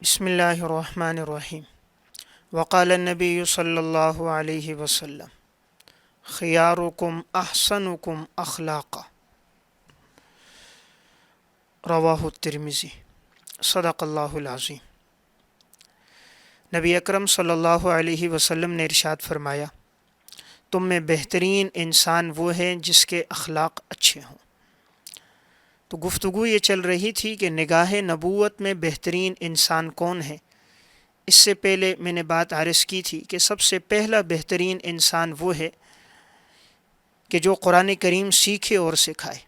بسم اللہ الرحمن الرحیم وقال النبی صلی اللہ علیہ وسلم خیارکم احسنکم اخلاقا رواہ الترمذی صدق اللہ العظیم۔ نبی اکرم صلی اللہ علیہ وسلم نے ارشاد فرمایا، تم میں بہترین انسان وہ ہے جس کے اخلاق اچھے ہوں۔ تو گفتگو یہ چل رہی تھی کہ نگاہ نبوت میں بہترین انسان کون ہے۔ اس سے پہلے میں نے بات عرض کی تھی کہ سب سے پہلا بہترین انسان وہ ہے کہ جو قرآن کریم سیکھے اور سکھائے۔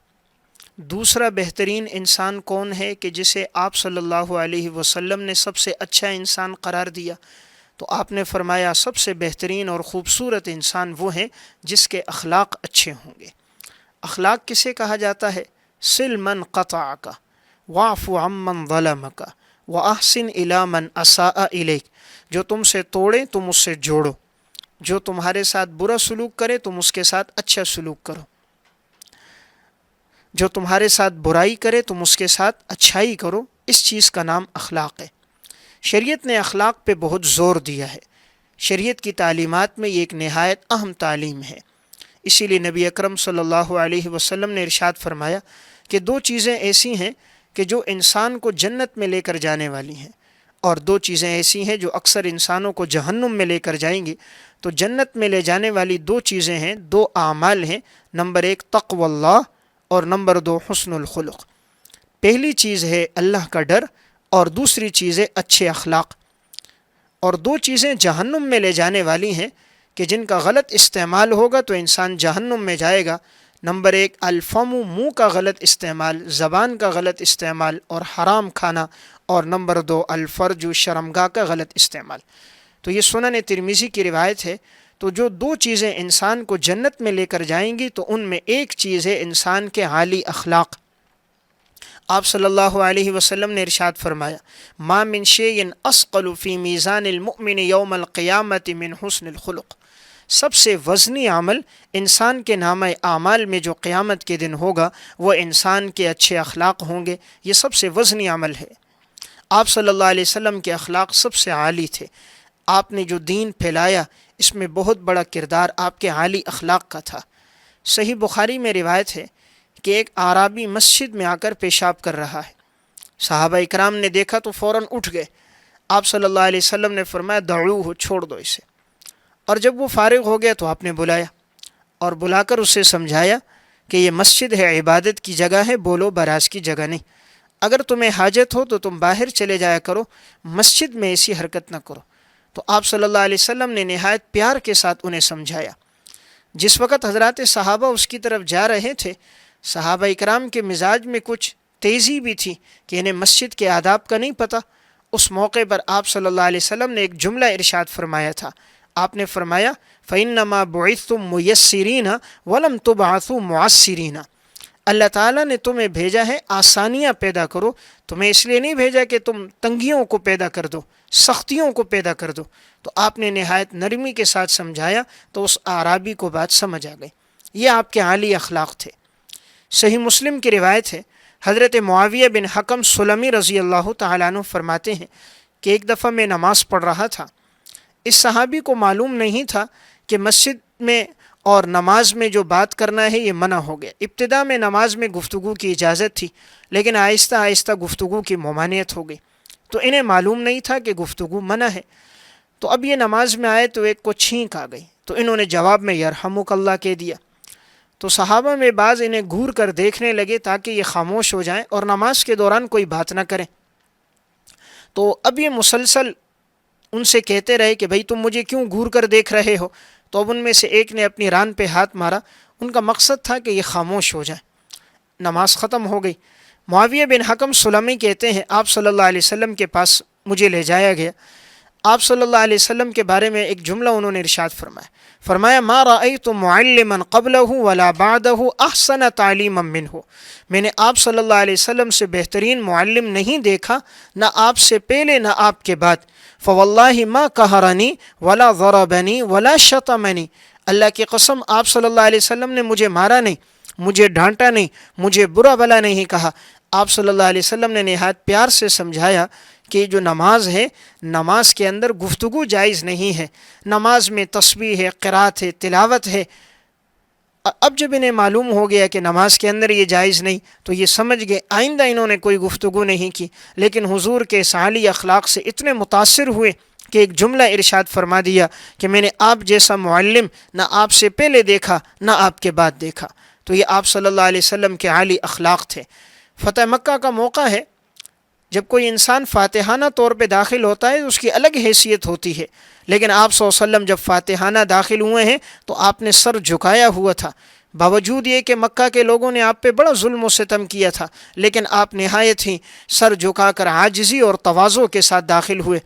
دوسرا بہترین انسان کون ہے کہ جسے آپ صلی اللہ علیہ وسلم نے سب سے اچھا انسان قرار دیا، تو آپ نے فرمایا سب سے بہترین اور خوبصورت انسان وہ ہے جس کے اخلاق اچھے ہوں گے۔ اخلاق کسے کہا جاتا ہے؟ سل من قطعک واعف عمن ظلمک واحسن الی من اساء الیک، جو تم سے توڑے تم اس سے جوڑو، جو تمہارے ساتھ برا سلوک کرے تم اس کے ساتھ اچھا سلوک کرو، جو تمہارے ساتھ برائی کرے تم اس کے ساتھ اچھائی کرو۔ اس چیز کا نام اخلاق ہے۔ شریعت نے اخلاق پہ بہت زور دیا ہے۔ شریعت کی تعلیمات میں یہ ایک نہایت اہم تعلیم ہے۔ اسی لیے نبی اکرم صلی اللہ علیہ وسلم نے ارشاد فرمایا کہ دو چیزیں ایسی ہیں کہ جو انسان کو جنت میں لے کر جانے والی ہیں، اور دو چیزیں ایسی ہیں جو اکثر انسانوں کو جہنم میں لے کر جائیں گی۔ تو جنت میں لے جانے والی دو چیزیں ہیں، دو اعمال ہیں۔ نمبر 1 تقوی اللہ اور نمبر 2 حسن الخلق۔ پہلی چیز ہے اللہ کا ڈر اور دوسری چیز ہے اچھے اخلاق۔ اور دو چیزیں جہنم میں لے جانے والی ہیں کہ جن کا غلط استعمال ہوگا تو انسان جہنم میں جائے گا۔ نمبر 1 الفم، منہ کا غلط استعمال، زبان کا غلط استعمال اور حرام کھانا، اور نمبر 2 الفرج، شرمگاہ کا غلط استعمال۔ تو یہ سنن ترمذی کی روایت ہے۔ تو جو دو چیزیں انسان کو جنت میں لے کر جائیں گی تو ان میں ایک چیز ہے انسان کے عالی اخلاق۔ آپ صلی اللہ علیہ وسلم نے ارشاد فرمایا، ما من شیء اثقل فی میزان المؤمن یوم القیامۃ من حسن الخلق۔ سب سے وزنی عمل انسان کے نامہ اعمال میں جو قیامت کے دن ہوگا وہ انسان کے اچھے اخلاق ہوں گے۔ یہ سب سے وزنی عمل ہے۔ آپ صلی اللہ علیہ وسلم کے اخلاق سب سے عالی تھے۔ آپ نے جو دین پھیلایا اس میں بہت بڑا کردار آپ کے عالی اخلاق کا تھا۔ صحیح بخاری میں روایت ہے کہ ایک اعرابی مسجد میں آ کر پیشاب کر رہا ہے۔ صحابہ اکرام نے دیکھا تو فوراً اٹھ گئے۔ آپ صلی اللہ علیہ وسلم نے فرمایا دعوہ، چھوڑ دو اسے۔ اور جب وہ فارغ ہو گیا تو آپ نے بلایا اور بلا کر اسے سمجھایا کہ یہ مسجد ہے، عبادت کی جگہ ہے، بولو براز کی جگہ نہیں۔ اگر تمہیں حاجت ہو تو تم باہر چلے جایا کرو، مسجد میں ایسی حرکت نہ کرو۔ تو آپ صلی اللہ علیہ وسلم نے نہایت پیار کے ساتھ انہیں سمجھایا۔ جس وقت حضرات صحابہ اس کی طرف جا رہے تھے، صحابہ اکرام کے مزاج میں کچھ تیزی بھی تھی کہ انہیں مسجد کے آداب کا نہیں پتہ۔ اس موقع پر آپ صلی اللہ علیہ وسلم نے ایک جملہ ارشاد فرمایا تھا۔ آپ نے فرمایا فَإِنَّمَا بُعِثْتُم مُيَسِّرِينَ وَلَمْ تُبْعَثُوا مُعَسِّرِينَ۔ اللہ تعالیٰ نے تمہیں بھیجا ہے آسانیاں پیدا کرو، تمہیں اس لیے نہیں بھیجا کہ تم تنگیوں کو پیدا کر دو، سختیوں کو پیدا کر دو۔ تو آپ نے نہایت نرمی کے ساتھ سمجھایا تو اس اعرابی کو بات سمجھ آ گئی۔ یہ آپ کے عالی اخلاق تھے۔ صحیح مسلم کی روایت ہے، حضرت معاویہ بن حکم سلمی رضی اللہ تعالیٰ عنہ فرماتے ہیں کہ ایک دفعہ میں نماز پڑھ رہا تھا۔ اس صحابی کو معلوم نہیں تھا کہ مسجد میں اور نماز میں جو بات کرنا ہے یہ منع ہو گیا۔ ابتدا میں نماز میں گفتگو کی اجازت تھی، لیکن آہستہ آہستہ گفتگو کی ممانعت ہو گئی۔ تو انہیں معلوم نہیں تھا کہ گفتگو منع ہے۔ تو اب یہ نماز میں آئے تو ایک کو چھینک آ گئی، تو انہوں نے جواب میں یرحمک اللہ کہہ دیا۔ تو صحابہ میں بعض انہیں گھور کر دیکھنے لگے تاکہ یہ خاموش ہو جائیں اور نماز کے دوران کوئی بات نہ کریں۔ تو اب یہ مسلسل ان سے کہتے رہے کہ بھئی تم مجھے کیوں گھور کر دیکھ رہے ہو؟ تو اب ان میں سے ایک نے اپنی ران پہ ہاتھ مارا۔ ان کا مقصد تھا کہ یہ خاموش ہو جائیں۔ نماز ختم ہو گئی۔ معاویہ بن حکم سلمی کہتے ہیں آپ صلی اللہ علیہ وسلم کے پاس مجھے لے جایا گیا۔ آپ صلی اللہ علیہ وسلم کے بارے میں ایک جملہ انہوں نے ارشاد فرمایا ما رأیت معلما قبلہ ولا بعدہ احسن تعلیما منہ۔ میں نے آپ صلی اللہ علیہ وسلم سے بہترین معلم نہیں دیکھا، نہ آپ سے پہلے نہ آپ کے بعد۔ فواللہ ما قہرنی ولا ضربنی ولا شتمنی۔ اللہ کی قسم آپ صلی اللہ علیہ وسلم نے مجھے مارا نہیں، مجھے ڈانٹا نہیں، مجھے برا بھلا نہیں کہا۔ آپ صلی اللہ علیہ وسلم نے نہایت پیار سے سمجھایا کہ جو نماز ہے، نماز کے اندر گفتگو جائز نہیں ہے، نماز میں تسبیح ہے، قرات ہے، تلاوت ہے۔ اب جب انہیں معلوم ہو گیا کہ نماز کے اندر یہ جائز نہیں، تو یہ سمجھ گئے، آئندہ انہوں نے کوئی گفتگو نہیں کی، لیکن حضور کے اس عالی اخلاق سے اتنے متاثر ہوئے کہ ایک جملہ ارشاد فرما دیا کہ میں نے آپ جیسا معلم نہ آپ سے پہلے دیکھا نہ آپ کے بعد دیکھا۔ تو یہ آپ صلی اللہ علیہ وسلم کے عالی اخلاق تھے۔ فتح مکہ کا موقع ہے، جب کوئی انسان فاتحانہ طور پہ داخل ہوتا ہے اس کی الگ حیثیت ہوتی ہے، لیکن آپ صلی اللہ علیہ وسلم جب فاتحانہ داخل ہوئے ہیں تو آپ نے سر جھکایا ہوا تھا، باوجود یہ کہ مکہ کے لوگوں نے آپ پہ بڑا ظلم و ستم کیا تھا، لیکن آپ نہایت ہی سر جھکا کر عاجزی اور تواضع کے ساتھ داخل ہوئے۔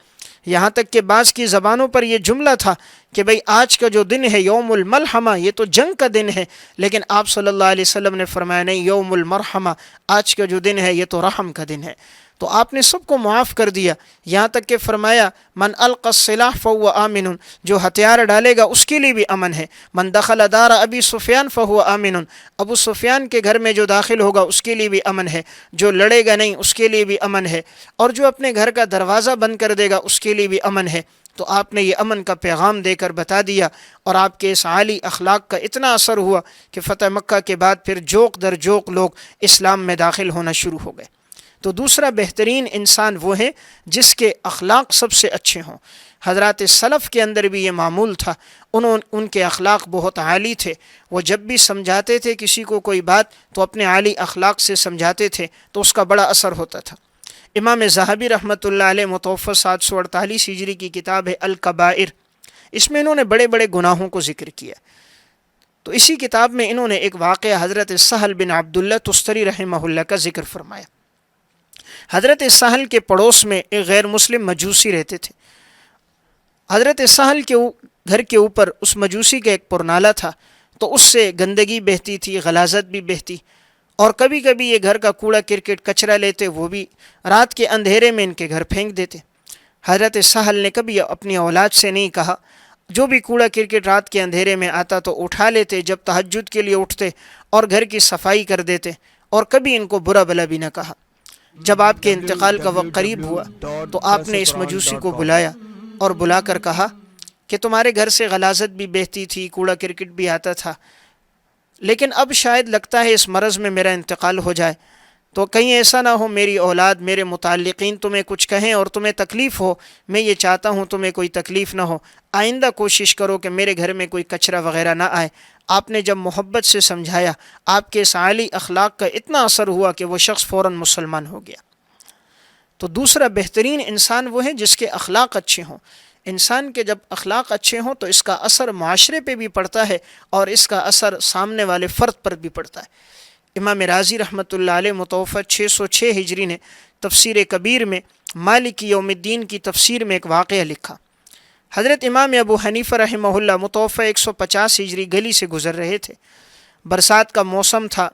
یہاں تک کہ بعض کی زبانوں پر یہ جملہ تھا کہ بھئی آج کا جو دن ہے یوم الملحمہ، یہ تو جنگ کا دن ہے، لیکن آپ صلی اللہ علیہ وسلم نے فرمایا نہیں، یوم المرحمہ، آج کا جو دن ہے یہ تو رحم کا دن ہے۔ تو آپ نے سب کو معاف کر دیا، یہاں تک کہ فرمایا من القى السلاح فهو آمن، جو ہتھیار ڈالے گا اس کے لیے بھی امن ہے۔ من دخل دار ابی سفیان فهو آمن، ابو سفیان کے گھر میں جو داخل ہوگا اس کے لیے بھی امن ہے، جو لڑے گا نہیں اس کے لیے بھی امن ہے، اور جو اپنے گھر کا دروازہ بند کر دے گا اس کے لیے بھی امن ہے۔ تو آپ نے یہ امن کا پیغام دے کر بتا دیا، اور آپ کے اس عالی اخلاق کا اتنا اثر ہوا کہ فتح مکہ کے بعد پھر جوق در جوق لوگ اسلام میں داخل ہونا شروع ہو گئے۔ تو دوسرا بہترین انسان وہ ہے جس کے اخلاق سب سے اچھے ہوں۔ حضرات سلف کے اندر بھی یہ معمول تھا، ان کے اخلاق بہت عالی تھے۔ وہ جب بھی سمجھاتے تھے کسی کو کوئی بات تو اپنے عالی اخلاق سے سمجھاتے تھے، تو اس کا بڑا اثر ہوتا تھا۔ امام ذہبی رحمۃ اللہ علیہ متوفی 748 ہجری کی کتاب ہے الکبائر، اس میں انہوں نے بڑے بڑے گناہوں کو ذکر کیا۔ تو اسی کتاب میں انہوں نے ایک واقعہ حضرت سہل بن عبداللہ تستری رحمہ اللہ کا ذکر فرمایا۔ حضرت سہل کے پڑوس میں ایک غیر مسلم مجوسی رہتے تھے۔ حضرت سہل کے گھر کے اوپر اس مجوسی کا ایک پرنالہ تھا، تو اس سے گندگی بہتی تھی، غلاظت بھی بہتی، اور کبھی کبھی یہ گھر کا کوڑا کرکٹ کچرا لیتے، وہ بھی رات کے اندھیرے میں ان کے گھر پھینک دیتے۔ حضرت سہل نے کبھی اپنی اولاد سے نہیں کہا، جو بھی کوڑا کرکٹ رات کے اندھیرے میں آتا تو اٹھا لیتے، جب تہجد کے لیے اٹھتے اور گھر کی صفائی کر دیتے، اور کبھی ان کو برا بھلا بھی نہ کہا۔ جب آپ کے انتقال کا وقت قریب ہوا تو آپ نے اس مجوسی کو بلایا اور بلا کر کہا کہ تمہارے گھر سے غلاظت بھی بہتی تھی، کوڑا کرکٹ بھی آتا تھا، لیکن اب شاید لگتا ہے اس مرض میں میرا انتقال ہو جائے، تو کہیں ایسا نہ ہو میری اولاد، میرے متعلقین تمہیں کچھ کہیں اور تمہیں تکلیف ہو۔ میں یہ چاہتا ہوں تمہیں کوئی تکلیف نہ ہو، آئندہ کوشش کرو کہ میرے گھر میں کوئی کچرا وغیرہ نہ آئے۔ آپ نے جب محبت سے سمجھایا، آپ کے اس عالی اخلاق کا اتنا اثر ہوا کہ وہ شخص فوراً مسلمان ہو گیا۔ تو دوسرا بہترین انسان وہ ہے جس کے اخلاق اچھے ہوں۔ انسان کے جب اخلاق اچھے ہوں تو اس کا اثر معاشرے پہ بھی پڑتا ہے، اور اس کا اثر سامنے والے فرد پر بھی پڑتا ہے۔ امام رازی رحمۃ اللہ علیہ متوفی 606 ہجری نے تفسیر کبیر میں مالک یوم الدین کی تفسیر میں ایک واقعہ لکھا۔ حضرت امام ابو حنیفہ رحمہ اللہ متوفی 150 ہجری گلی سے گزر رہے تھے، برسات کا موسم تھا،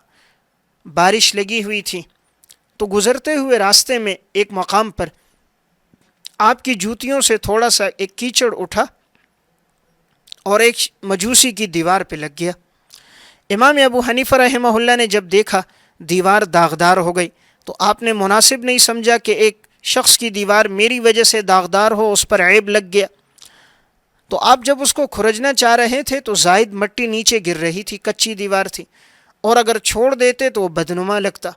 بارش لگی ہوئی تھی، تو گزرتے ہوئے راستے میں ایک مقام پر آپ کی جوتیوں سے تھوڑا سا ایک کیچڑ اٹھا اور ایک مجوسی کی دیوار پہ لگ گیا۔ امام ابو حنیفہ رحمہ اللہ نے جب دیکھا دیوار داغدار ہو گئی، تو آپ نے مناسب نہیں سمجھا کہ ایک شخص کی دیوار میری وجہ سے داغدار ہو، اس پر عیب لگ گیا۔ تو آپ جب اس کو کھرچنا چاہ رہے تھے تو زائد مٹی نیچے گر رہی تھی، کچی دیوار تھی، اور اگر چھوڑ دیتے تو وہ بدنما لگتا۔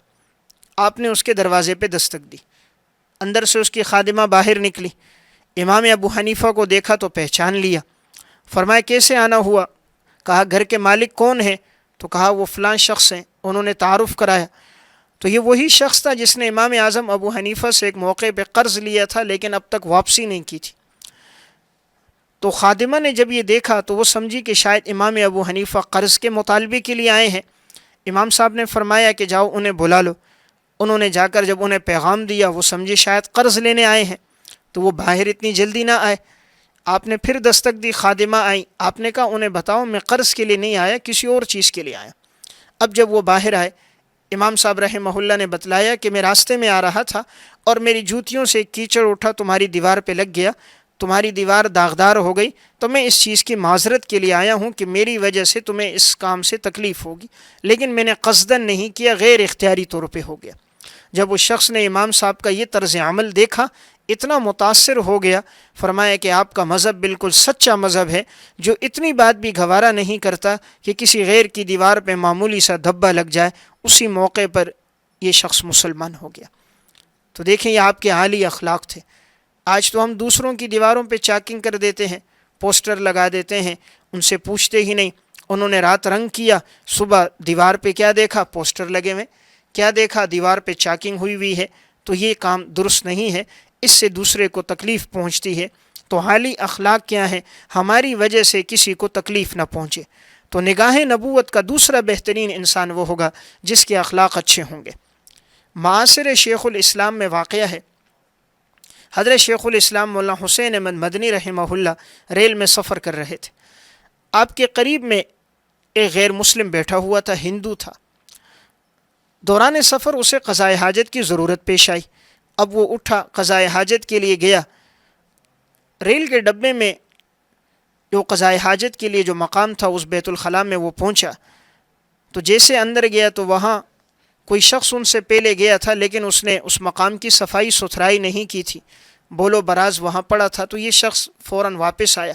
آپ نے اس کے دروازے پہ دستک دی، اندر سے اس کی خادمہ باہر نکلی، امام ابو حنیفہ کو دیکھا تو پہچان لیا۔ فرمایا کیسے آنا ہوا؟ کہا گھر کے مالک کون ہیں؟ تو کہا وہ فلاں شخص ہیں۔ انہوں نے تعارف کرایا، تو یہ وہی شخص تھا جس نے امام اعظم ابو حنیفہ سے ایک موقع پہ قرض لیا تھا، لیکن اب تک واپسی نہیں کی تھی۔ تو خادمہ نے جب یہ دیکھا تو وہ سمجھی کہ شاید امام ابو حنیفہ قرض کے مطالبے کے لیے آئے ہیں۔ امام صاحب نے فرمایا کہ جاؤ انہیں بلا لو۔ انہوں نے جا کر جب انہیں پیغام دیا، وہ سمجھے شاید قرض لینے آئے ہیں، تو وہ باہر اتنی جلدی نہ آئے۔ آپ نے پھر دستک دی، خادمہ آئی، آپ نے کہا انہیں بتاؤ میں قرض کے لیے نہیں آیا، کسی اور چیز کے لیے آیا۔ اب جب وہ باہر آئے، امام صاحب رحمہ اللہ نے بتلایا کہ میں راستے میں آ رہا تھا اور میری جوتیوں سے کیچڑ اٹھا، تمہاری دیوار پہ لگ گیا، تمہاری دیوار داغدار ہو گئی، تو میں اس چیز کی معذرت کے لیے آیا ہوں کہ میری وجہ سے تمہیں اس کام سے تکلیف ہوگی، لیکن میں نے قصداً نہیں کیا، غیر اختیاری طور پہ ہو گیا۔ جب اس شخص نے امام صاحب کا یہ طرز عمل دیکھا، اتنا متاثر ہو گیا، فرمایا کہ آپ کا مذہب بالکل سچا مذہب ہے جو اتنی بات بھی گوارا نہیں کرتا کہ کسی غیر کی دیوار پہ معمولی سا دھبا لگ جائے، اسی موقع پر یہ شخص مسلمان ہو گیا۔ تو دیکھیں یہ آپ کے عالی اخلاق تھے۔ آج تو ہم دوسروں کی دیواروں پہ چاکنگ کر دیتے ہیں، پوسٹر لگا دیتے ہیں، ان سے پوچھتے ہی نہیں انہوں نے رات رنگ کیا، صبح دیوار پہ کیا دیکھا؟ پوسٹر لگے ہوئے، کیا دیکھا؟ دیوار پہ چاکنگ ہوئی ہے۔ تو یہ کام درست نہیں ہے، اس سے دوسرے کو تکلیف پہنچتی ہے۔ تو عالی اخلاق کیا ہے؟ ہماری وجہ سے کسی کو تکلیف نہ پہنچے۔ تو نگاہ نبوت کا دوسرا بہترین انسان وہ ہوگا جس کے اخلاق اچھے ہوں گے۔ معاصر شیخ الاسلام میں واقعہ ہے، حضرت شیخ الاسلام مولانا حسین احمد مدنی رحمہ اللہ ریل میں سفر کر رہے تھے۔ آپ کے قریب میں ایک غیر مسلم بیٹھا ہوا تھا، ہندو تھا۔ دوران سفر اسے قضائے حاجت کی ضرورت پیش آئی۔ اب وہ اٹھا، قضائے حاجت کے لیے گیا۔ ریل کے ڈبے میں جو قضائے حاجت کے لیے جو مقام تھا اس بیت الخلاء میں وہ پہنچا، تو جیسے اندر گیا تو وہاں کوئی شخص ان سے پہلے گیا تھا، لیکن اس نے اس مقام کی صفائی ستھرائی نہیں کی تھی، بولو براز وہاں پڑا تھا۔ تو یہ شخص فوراً واپس آیا،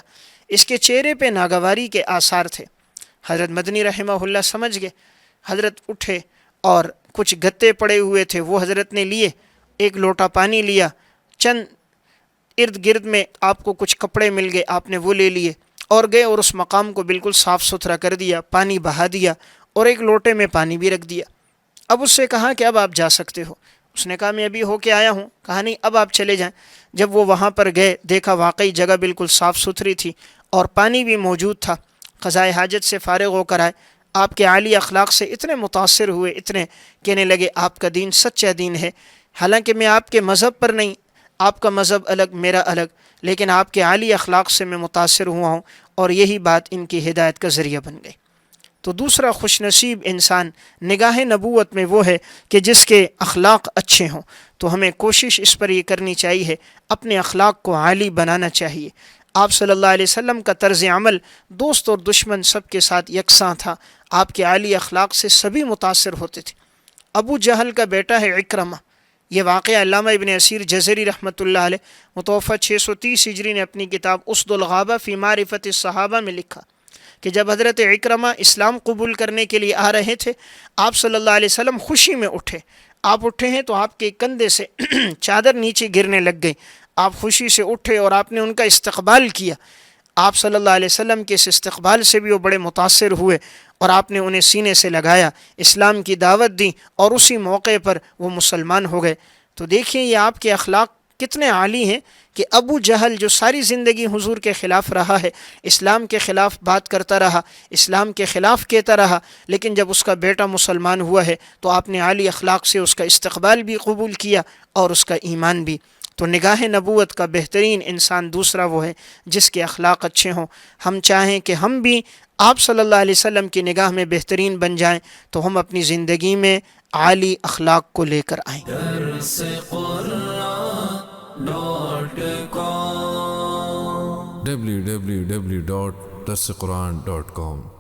اس کے چہرے پہ ناگواری کے آثار تھے۔ حضرت مدنی رحمہ اللہ سمجھ گئے، حضرت اٹھے اور کچھ گتے پڑے ہوئے تھے وہ حضرت نے لیے، ایک لوٹا پانی لیا، چند ارد گرد میں آپ کو کچھ کپڑے مل گئے، آپ نے وہ لے لیے اور گئے اور اس مقام کو بالکل صاف ستھرا کر دیا، پانی بہا دیا اور ایک لوٹے میں پانی بھی رکھ دیا۔ اب اس سے کہا کہ اب آپ جا سکتے ہو۔ اس نے کہا میں ابھی ہو کے آیا ہوں۔ کہا نہیں اب آپ چلے جائیں۔ جب وہ وہاں پر گئے دیکھا واقعی جگہ بالکل صاف ستھری تھی اور پانی بھی موجود تھا۔ قضائے حاجت سے فارغ ہو کر آئے، آپ کے عالی اخلاق سے اتنے متاثر ہوئے، اتنے کہنے لگے آپ کا دین سچا دین ہے، حالانکہ میں آپ کے مذہب پر نہیں، آپ کا مذہب الگ میرا الگ، لیکن آپ کے عالی اخلاق سے میں متاثر ہوا ہوں، اور یہی بات ان کی ہدایت کا ذریعہ بن گئی۔ تو دوسرا خوش نصیب انسان نگاہ نبوت میں وہ ہے کہ جس کے اخلاق اچھے ہوں۔ تو ہمیں کوشش اس پر یہ کرنی چاہیے، اپنے اخلاق کو عالی بنانا چاہیے۔ آپ صلی اللہ علیہ وسلم کا طرز عمل دوست اور دشمن سب کے ساتھ یکساں تھا، آپ کے عالی اخلاق سے سبھی متاثر ہوتے تھے۔ ابو جہل کا بیٹا ہے عکرمہ، یہ واقعہ علامہ ابن اسیر جزری رحمۃ اللہ علیہ متوفہ 630 ہجری نے اپنی کتاب اسد الغابہ فی معرفت الصحابہ میں لکھا کہ جب حضرت عکرمہ اسلام قبول کرنے کے لیے آ رہے تھے، آپ صلی اللہ علیہ وسلم خوشی میں اٹھے۔ آپ اٹھے ہیں تو آپ کے کندھے سے چادر نیچے گرنے لگ گئی، آپ خوشی سے اٹھے اور آپ نے ان کا استقبال کیا۔ آپ صلی اللہ علیہ وسلم کے اس استقبال سے بھی وہ بڑے متاثر ہوئے اور آپ نے انہیں سینے سے لگایا، اسلام کی دعوت دی اور اسی موقع پر وہ مسلمان ہو گئے۔ تو دیکھیں یہ آپ کے اخلاق کتنے عالی ہیں کہ ابو جہل جو ساری زندگی حضور کے خلاف رہا ہے، اسلام کے خلاف بات کرتا رہا، اسلام کے خلاف کہتا رہا، لیکن جب اس کا بیٹا مسلمان ہوا ہے تو آپ نے عالی اخلاق سے اس کا استقبال بھی قبول کیا اور اس کا ایمان بھی۔ تو نگاہ نبوت کا بہترین انسان دوسرا وہ ہے جس کے اخلاق اچھے ہوں۔ ہم چاہیں کہ ہم بھی آپ صلی اللہ علیہ وسلم کی نگاہ میں بہترین بن جائیں تو ہم اپنی زندگی میں عالی اخلاق کو لے کر آئیں۔ www.darsequran.com